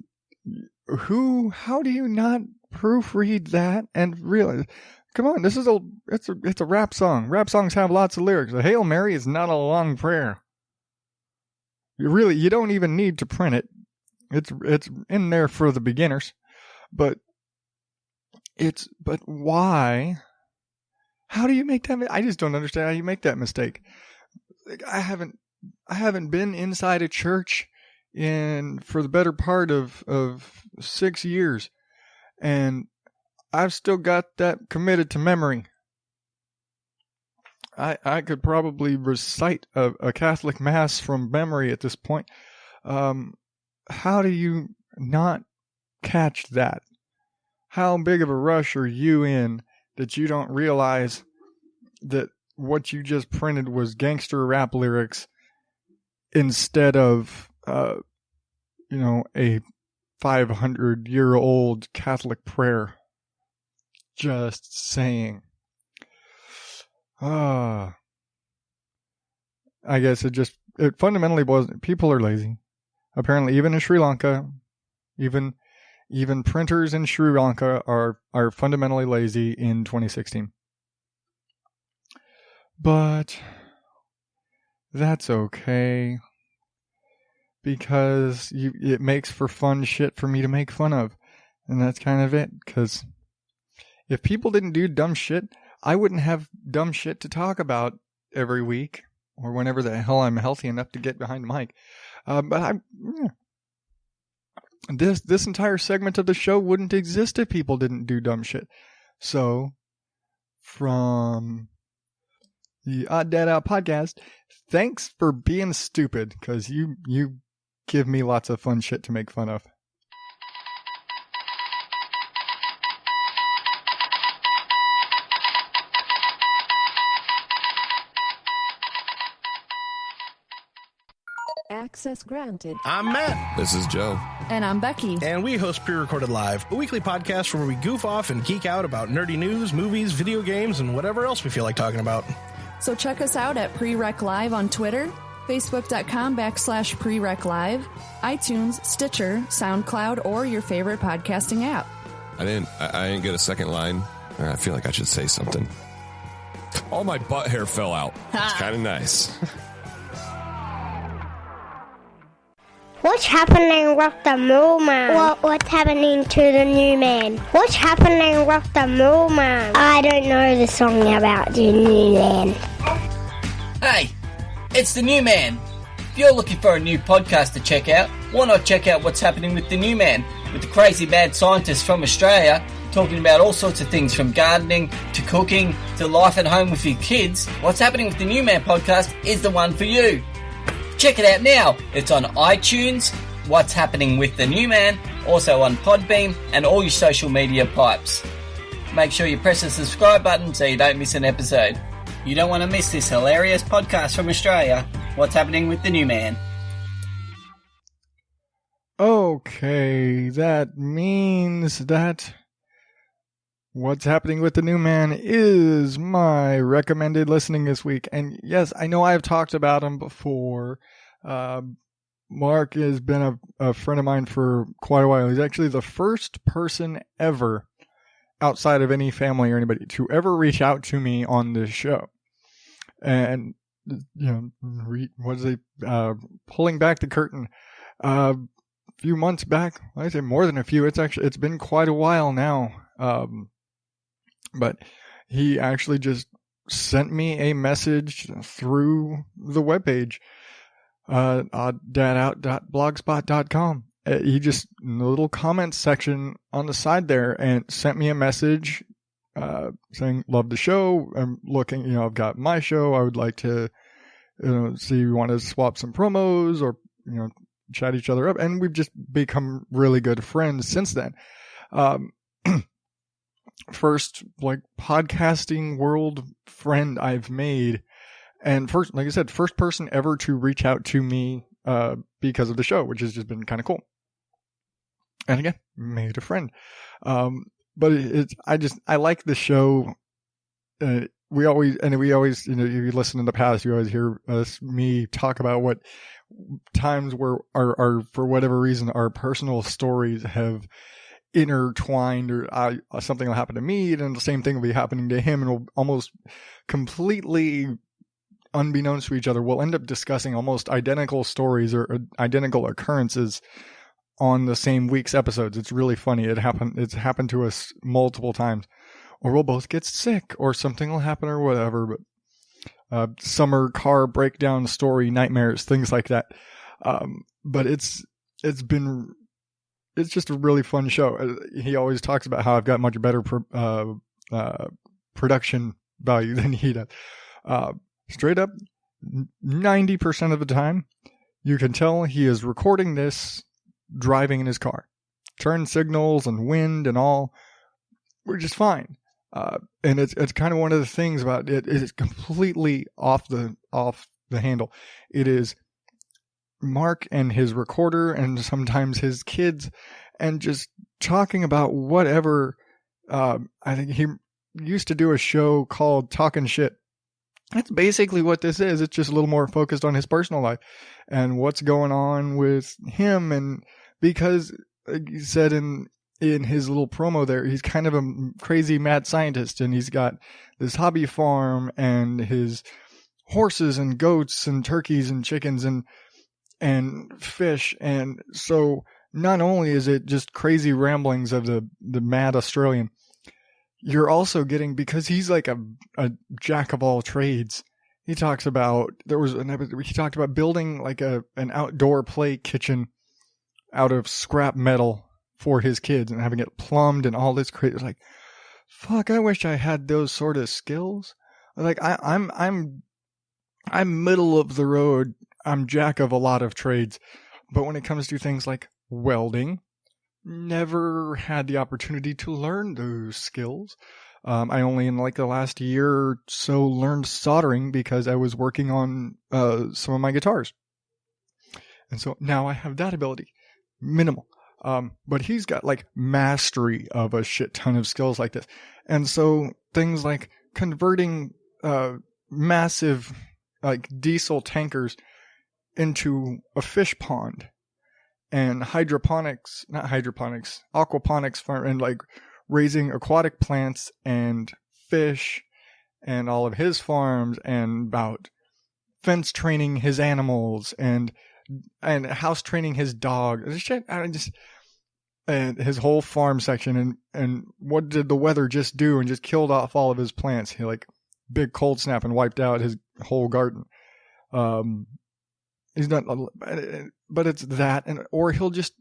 how do you not proofread that and realize, come on, this is it's a rap song. Rap songs have lots of lyrics. A Hail Mary is not a long prayer. You don't even need to print it. It's in there for the beginners. But why? How do you make that? I just don't understand how you make that mistake. Like, I haven't been inside a church for the better part of 6 years, and I've still got that committed to memory. I could probably recite a Catholic Mass from memory at this point. How do you not catch that? How big of a rush are you in that you don't realize that what you just printed was gangster rap lyrics instead of, a 500-year-old Catholic prayer? Just saying. I guess it fundamentally wasn't. People are lazy. Apparently, even in Sri Lanka, even printers in Sri Lanka are fundamentally lazy in 2016. But that's okay, because it makes for fun shit for me to make fun of, and that's kind of it. Because if people didn't do dumb shit, I wouldn't have dumb shit to talk about every week or whenever the hell I'm healthy enough to get behind the mic. This entire segment of the show wouldn't exist if people didn't do dumb shit. So, from the Odd Dad Out podcast, thanks for being stupid, because you give me lots of fun shit to make fun of. Access granted. I'm Matt. This is Joe. And I'm Becky. And we host Pre-Recorded Live, a weekly podcast where we goof off and geek out about nerdy news, movies, video games, and whatever else we feel like talking about. So check us out at Pre-Rec Live on Twitter, Facebook.com/Pre-Rec Live, iTunes, Stitcher, SoundCloud, or your favorite podcasting app. I didn't get a second line. I feel like I should say something. All my butt hair fell out. It's kind of nice. What's happening with the NewMan? What's happening to the NewMan? What's happening with the NewMan? I don't know the song about the NewMan. Hey, it's the NewMan. If you're looking for a new podcast to check out, why not check out What's Happening with the NewMan, with the crazy mad scientists from Australia talking about all sorts of things, from gardening to cooking to life at home with your kids. What's Happening with the NewMan podcast is the one for you. Check it out now. It's on iTunes, What's Happening with the NewMan, also on Podbean and all your social media pipes. Make sure you press the subscribe button so you don't miss an episode. You don't want to miss this hilarious podcast from Australia, What's Happening with the NewMan. Okay, that means that What's Happening with the NewMan is my recommended listening this week. And yes, I know I've talked about him before. Mark has been a friend of mine for quite a while. He's actually the first person ever, outside of any family or anybody, to ever reach out to me on this show. And, pulling back the curtain, a few months back, I say more than a few, it's been quite a while now. But he actually just sent me a message through the webpage, oddadout.blogspot.com. He just, in the little comments section on the side there, and sent me a message saying, love the show. I'm looking, I've got my show. I would like to, see if you want to swap some promos or, chat each other up. And we've just become really good friends since then. First, podcasting world friend I've made. And first, like I said, first person ever to reach out to me because of the show, which has just been kind of cool. And again, made a friend. But I like the show. We always, if you listen in the past, you always hear me talk about what times where our for whatever reason, our personal stories have intertwined, or something will happen to me and the same thing will be happening to him, and we'll almost completely unbeknownst to each other, we'll end up discussing almost identical stories or identical occurrences on the same week's episodes. It's really funny. It's happened to us multiple times. Or we'll both get sick, or something will happen, or whatever. But summer car breakdown story nightmares, things like that. But it's just a really fun show. He always talks about how I've got much better production value than he does. Straight up, 90% of the time, you can tell he is recording this driving in his car. Turn signals and wind and all, we're just fine. And it's kind of one of the things about it is completely off the handle. It is Mark and his recorder and sometimes his kids and just talking about whatever. I think he used to do a show called Talking Shit. That's basically what this is. It's just a little more focused on his personal life and what's going on with him. And because, like he said in his little promo there, he's kind of a crazy mad scientist, and he's got this hobby farm and his horses and goats and turkeys and chickens and fish. And so not only is it just crazy ramblings of the mad Australian, you're also getting, because he's like a jack of all trades. He talks about, he talked about building like an outdoor play kitchen out of scrap metal for his kids and having it plumbed and all this crazy. Like, fuck, I wish I had those sort of skills. Like I'm middle of the road. I'm jack of a lot of trades, but when it comes to things like welding, never had the opportunity to learn those skills. I only in like the last year or so learned soldering because I was working on some of my guitars. And so now I have that ability. Minimal. But he's got like mastery of a shit ton of skills like this. And so things like converting massive like diesel tankers into a fish pond, and aquaponics farm, and like raising aquatic plants and fish and all of his farms, and about fence training his animals and house training his dog. And his whole farm section, and what did the weather just do, and just killed off all of his plants. He like big cold snap and wiped out his whole garden. He's not, but it's that, or he'll just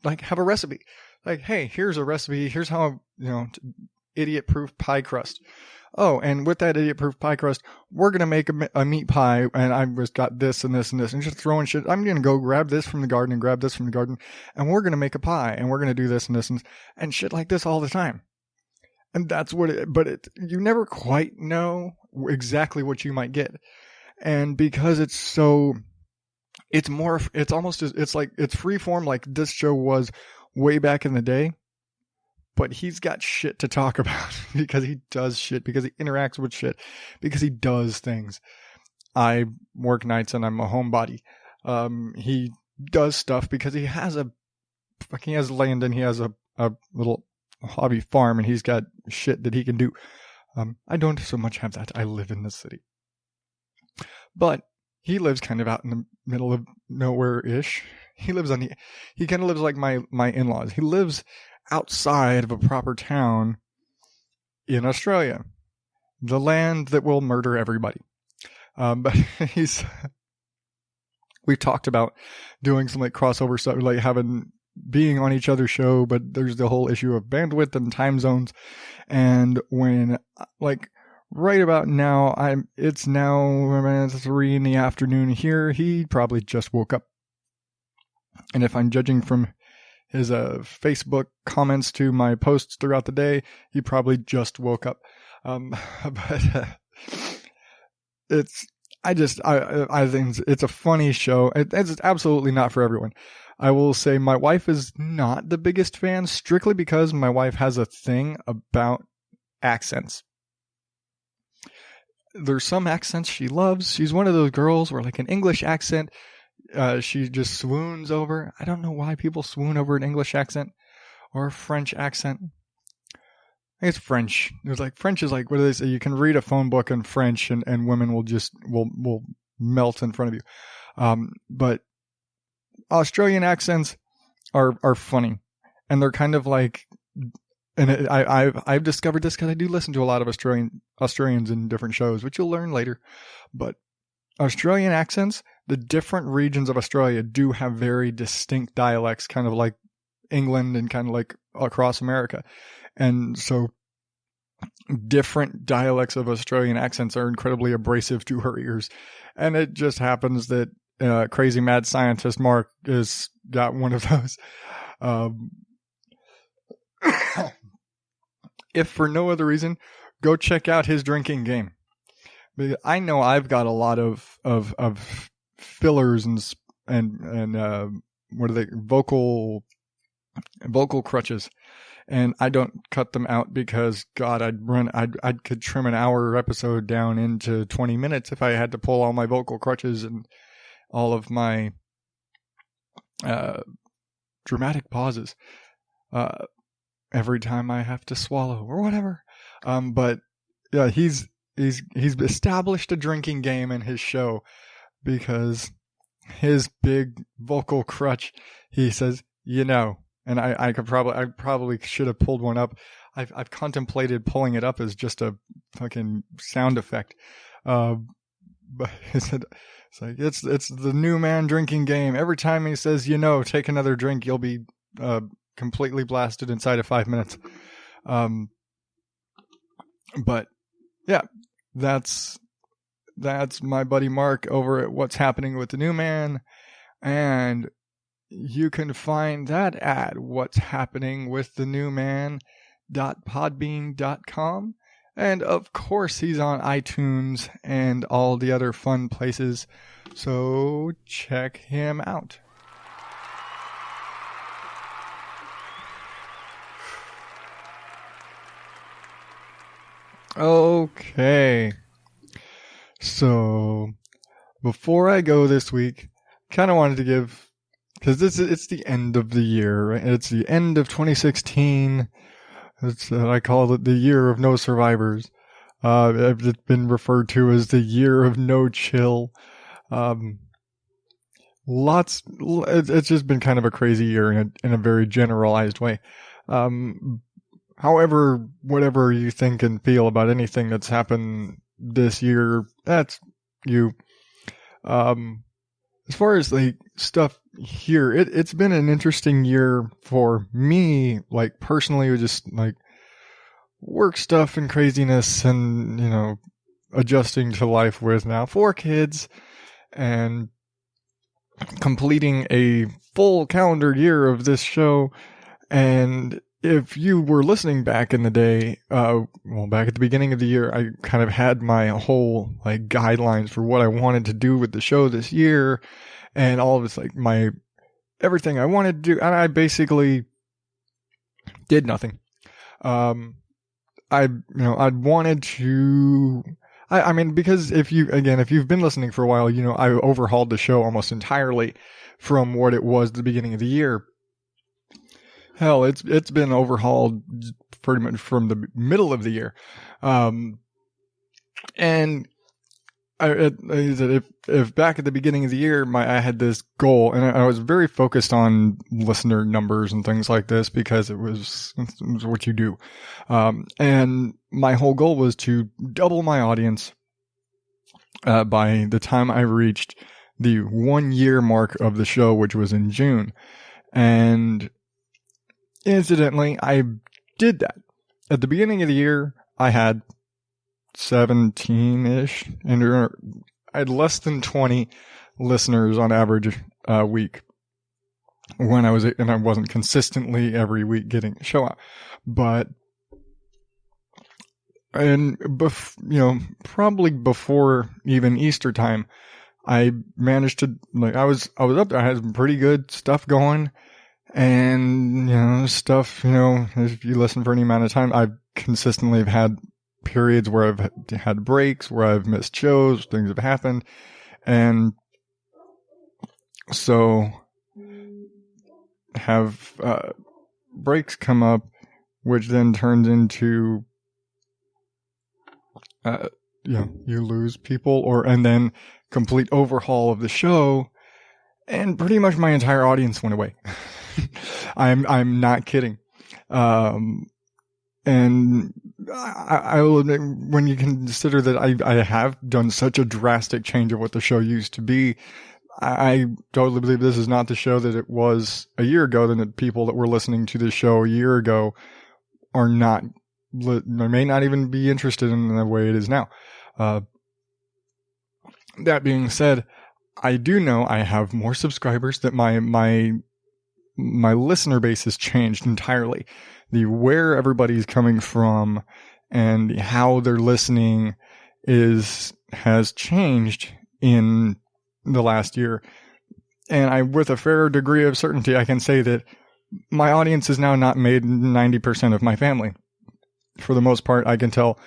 like have a recipe. Like, hey, here's a recipe. Here's how, idiot-proof pie crust. Oh, and with that idiot-proof pie crust, we're going to make a meat pie, and I've just got this and this and this, and just throwing shit. I'm going to go grab this from the garden and grab this from the garden, and we're going to make a pie, and we're going to do this and this and shit like this all the time. And that's what you never quite know exactly what you might get. And because it's free form like this show was way back in the day. But he's got shit to talk about because he does shit, because he interacts with shit, because he does things. I work nights and I'm a homebody. He does stuff because he has land and he has a little hobby farm, and he's got shit that he can do. I don't so much have that. I live in the city. But he lives kind of out in the middle of nowhere-ish. He kind of lives like my in-laws. He lives outside of a proper town in Australia. the land that will murder everybody. But we've talked about doing some like crossover stuff, like being on each other's show, but there's the whole issue of bandwidth and time zones. And when like right about now, it's now 3 p.m. here. He probably just woke up. And if I'm judging from his Facebook comments to my posts throughout the day, he probably just woke up. But I think it's a funny show. It's absolutely not for everyone. I will say my wife is not the biggest fan, strictly because my wife has a thing about accents. There's some accents she loves. She's one of those girls where like an English accent, she just swoons over. I don't know why people swoon over an English accent or a French accent. I think it's French. There's like French is like, what do they say? You can read a phone book in French and women will melt in front of you. But Australian accents are funny, and they're kind of like, and I've discovered this because I do listen to a lot of Australians in different shows, which you'll learn later. But Australian accents, the different regions of Australia do have very distinct dialects, kind of like England and kind of like across America. And so different dialects of Australian accents are incredibly abrasive to her ears. And it just happens that crazy mad scientist Mark has got one of those. If for no other reason, go check out his drinking game. I know I've got a lot of fillers and what are they, vocal crutches. And I don't cut them out because, God, I could trim an hour episode down into 20 minutes if I had to pull all my vocal crutches and all of my dramatic pauses every time I have to swallow or whatever. But yeah, he's established a drinking game in his show because his big vocal crutch, he says, you know. And I probably should have pulled one up. I've contemplated pulling it up as just a fucking sound effect. But it's like it's the NewMan drinking game. Every time he says, you know, take another drink, you'll be completely blasted inside of 5 minutes. But yeah, that's my buddy Mark over at What's Happening with the NewMan, and you can find that at what'shappeningwiththenewman.podbean.com. And of course, he's on iTunes and all the other fun places. So check him out. Okay. So before I go this week, kind of wanted to give, because it's the end of the year, right? It's the end of 2016. It's I call it the year of no survivors. It's been referred to as the year of no chill. It's just been kind of a crazy year in a very generalized way. However, whatever you think and feel about anything that's happened this year, that's you. As far as like stuff here, it's been an interesting year for me, like personally, with just like work stuff and craziness and, you know, adjusting to life with now 4 kids and completing a full calendar year of this show. And if you were listening back in the day, back at the beginning of the year, I kind of had my whole like guidelines for what I wanted to do with the show this year, and all of it's like everything I wanted to do, and I basically did nothing. I wanted to. I mean, because if you've been listening for a while, you know I overhauled the show almost entirely from what it was at the beginning of the year. Hell, it's been overhauled pretty much from the middle of the year. And if back at the beginning of the year, I had this goal, and I was very focused on listener numbers and things like this because it was what you do. And my whole goal was to double my audience by the time I reached the 1 year mark of the show, which was in June. And incidentally, I did that. At the beginning of the year, I had 17-ish, and I had less than 20 listeners on average a week and I wasn't consistently every week getting a show out. But, probably before even Easter time, I managed to, I was up there. I had some pretty good stuff going, and, stuff, if you listen for any amount of time, I consistently have had periods where I've had breaks, where I've missed shows, things have happened. And so have breaks come up, which then turns into, you lose people, and then complete overhaul of the show. And pretty much my entire audience went away. I'm not kidding. And I will admit, when you consider that I have done such a drastic change of what the show used to be, I totally believe this is not the show that it was a year ago. Then the people that were listening to the show a year ago may not even be interested in the way it is now. That being said, I do know I have more subscribers, that my listener base has changed entirely. Where everybody's coming from and how they're listening has changed in the last year. And with a fair degree of certainty, I can say that my audience is now not made 90% of my family. For the most part, I can tell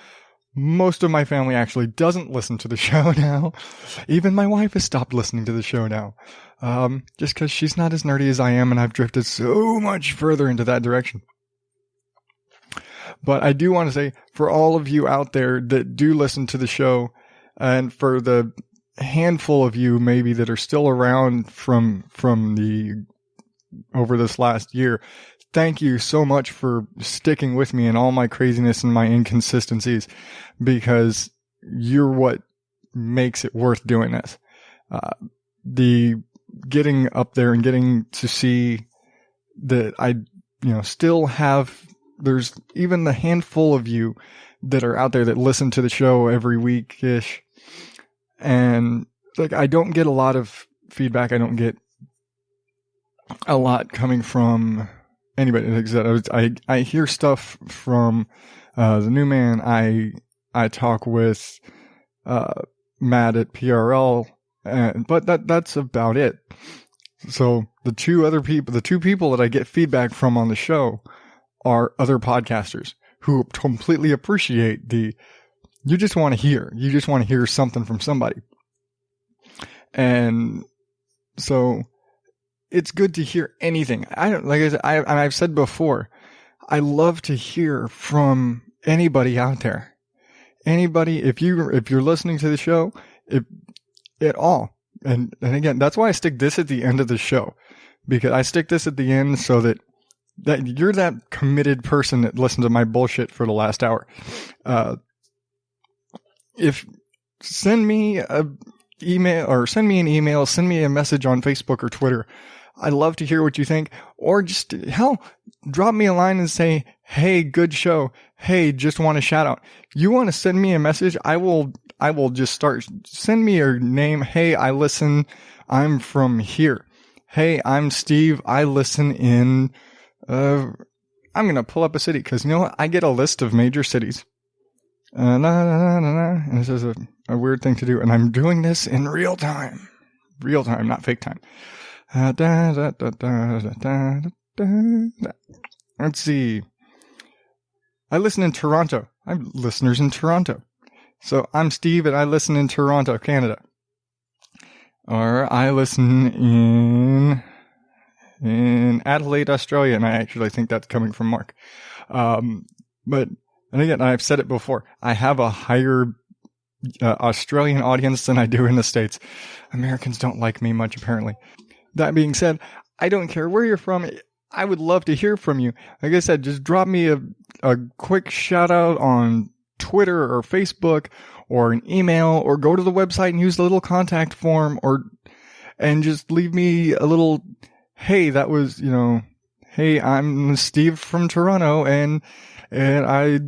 most of my family actually doesn't listen to the show now. Even my wife has stopped listening to the show now. Just because she's not as nerdy as I am, and I've drifted so much further into that direction. But I do want to say, for all of you out there that do listen to the show, and for the handful of you maybe that are still around from over this last year, thank you so much for sticking with me in all my craziness and my inconsistencies, because you're what makes it worth doing this. The getting up there and getting to see that I, still have, there's even the handful of you that are out there that listen to the show every week-ish. And I don't get a lot of feedback. I don't get a lot coming from anybody. I hear stuff from the NewMan. I talk with Matt at PRL, but that's about it. So the two people that I get feedback from on the show are other podcasters who completely appreciate you just want to hear something from somebody. And so it's good to hear anything. I've said before, I love to hear from anybody out there. Anybody, if you're listening to the show, at all. And again, that's why I stick this at the end of the show, because I stick this at the end so that you're that committed person that listened to my bullshit for the last hour. Send me an email, send me a message on Facebook or Twitter. I'd love to hear what you think, or just drop me a line and say, "Hey, good show. Hey, just want a shout out." You want to send me a message? I will just send me your name. Hey, I listen. I'm from here. Hey, I'm Steve. I listen in, I'm going to pull up a city, because you know what? I get a list of major cities. And this is a weird thing to do. And I'm doing this in real time, not fake time. Let's see. I listen in Toronto. I have listeners in Toronto. So I'm Steve, and I listen in Toronto, Canada. Or I listen in Adelaide, Australia, and I actually think that's coming from Mark. And again, I've said it before, I have a higher Australian audience than I do in the States. Americans don't like me much, apparently. That being said, I don't care where you're from. I would love to hear from you. Like I said, just drop me a quick shout out on Twitter or Facebook or an email, or go to the website and use the little contact form, and just leave me a little, hey, that was, hey, I'm Steve from Toronto and I,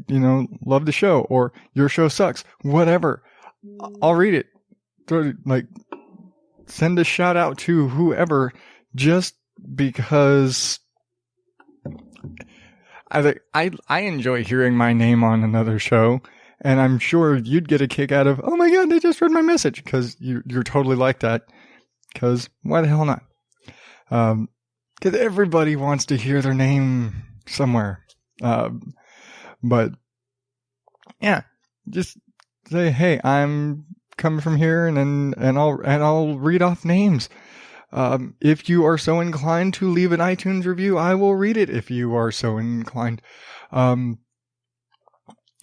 love the show, or your show sucks, whatever. I'll read it. Send a shout out to whoever, just because I enjoy hearing my name on another show, and I'm sure you'd get a kick out of, oh my God, they just read my message, because you're totally like that, because why the hell not? Because everybody wants to hear their name somewhere. But yeah, just say, hey, I'm coming from here, and I'll read off names. If you are so inclined to leave an iTunes review, I will read it if you are so inclined.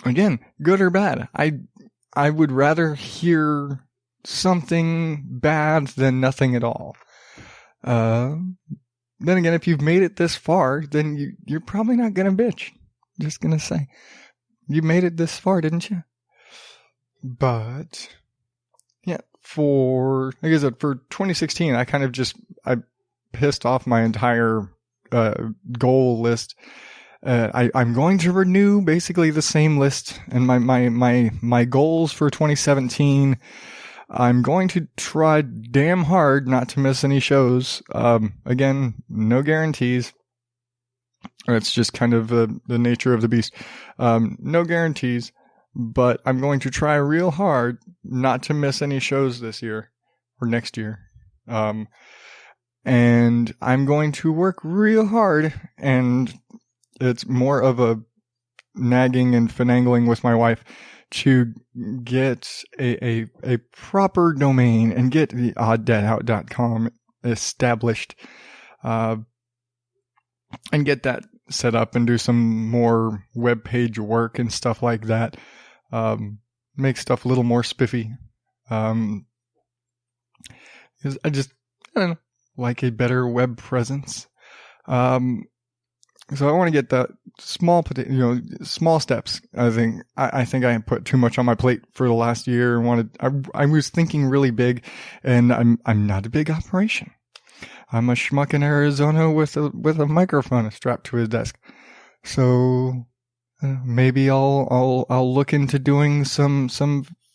Again, good or bad. I would rather hear something bad than nothing at all. Then again, if you've made it this far, then you're probably not gonna bitch. Just gonna say. You made it this far, didn't you? But yeah, like I said, for 2016, I pissed off my entire goal list. I'm going to renew basically the same list, and my goals for 2017. I'm going to try damn hard not to miss any shows. Again, no guarantees. It's just kind of the nature of the beast. No guarantees. But I'm going to try real hard not to miss any shows this year or next year. And I'm going to work real hard, and it's more of a nagging and finagling with my wife to get a proper domain and get the odddadout.com established, and get that set up and do some more web page work and stuff like that. Make stuff a little more spiffy. Because I don't know, like a better web presence. So I want to get that small steps. I think I put too much on my plate for the last year and I was thinking really big, and I'm not a big operation. I'm a schmuck in Arizona with a microphone strapped to his desk. So maybe I'll look into doing some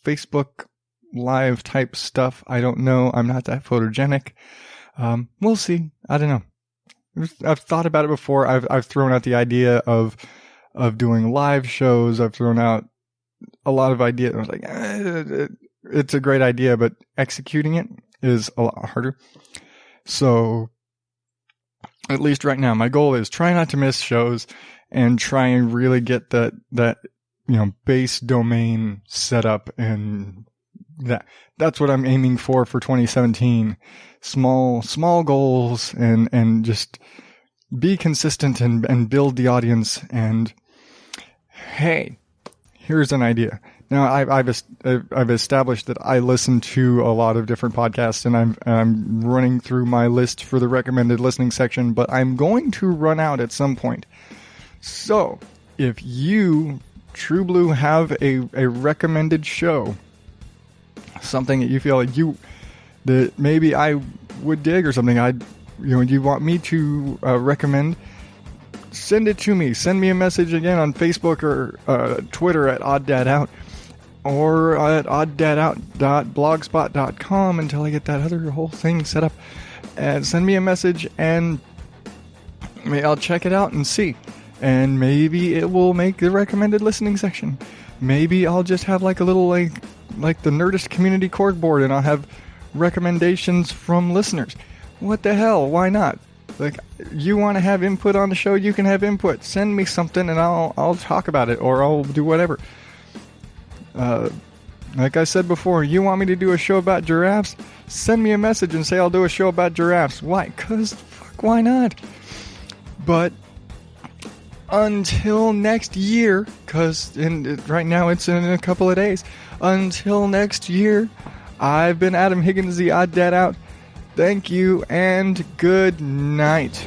Facebook Live type stuff. I don't know. I'm not that photogenic. We'll see. I don't know. I've thought about it before. I've thrown out the idea of doing live shows. I've thrown out a lot of ideas. I was like, it's a great idea, but executing it is a lot harder. So at least right now, my goal is try not to miss shows and try and really get that base domain set up, and that's what I'm aiming for 2017. Small goals, and just be consistent and build the audience. And hey, here's an idea. Now I've established that I listen to a lot of different podcasts, and I'm running through my list for the recommended listening section, but I'm going to run out at some point. So if you, True Blue, have a recommended show, something that you feel like that maybe I would dig, or something you want me to recommend, send it to me. Send me a message again on Facebook or Twitter at odddadout, or at odddadout.blogspot.com until I get that other whole thing set up. And send me a message, and maybe I'll check it out and see. And maybe it will make the recommended listening section. Maybe I'll just have like a little like the Nerdist community corkboard, and I'll have recommendations from listeners. What the hell? Why not? Like, you want to have input on the show, you can have input. Send me something and I'll talk about it, or I'll do whatever. Like I said before, you want me to do a show about giraffes? Send me a message and say I'll do a show about giraffes. Why? 'Cause fuck, why not? But until next year, because right now it's in a couple of days. Until next year, I've been Adam Higgins, the Odd Dad Out. Thank you, and good night.